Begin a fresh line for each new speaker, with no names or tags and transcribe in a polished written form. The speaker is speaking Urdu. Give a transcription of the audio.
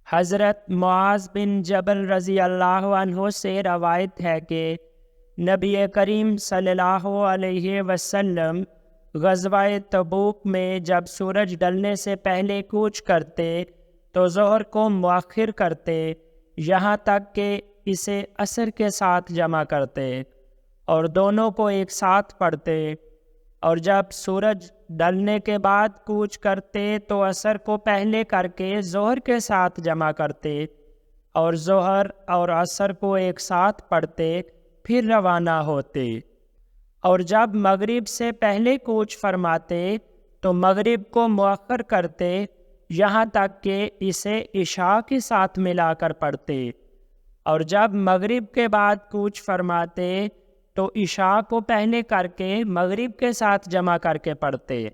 حضرت معاذ بن جبل رضی اللہ عنہ سے روایت ہے کہ نبی کریم صلی اللہ علیہ وسلم غزوہ تبوک میں جب سورج ڈلنے سے پہلے کوچ کرتے تو ظہر کو مؤخر کرتے یہاں تک کہ اسے عصر کے ساتھ جمع کرتے اور دونوں کو ایک ساتھ پڑھتے، اور جب سورج ڈلنے کے بعد کوچ کرتے تو عصر کو پہلے کر کے ظہر کے ساتھ جمع کرتے اور ظہر اور عصر کو ایک ساتھ پڑھتے، پھر روانہ ہوتے، اور جب مغرب سے پہلے کوچ فرماتے تو مغرب کو مؤخر کرتے یہاں تک کہ اسے عشاء کے ساتھ ملا کر پڑھتے، اور جب مغرب کے بعد کوچ فرماتے تو عشاء کو پہلے کر کے مغرب کے ساتھ جمع کر کے پڑھتے۔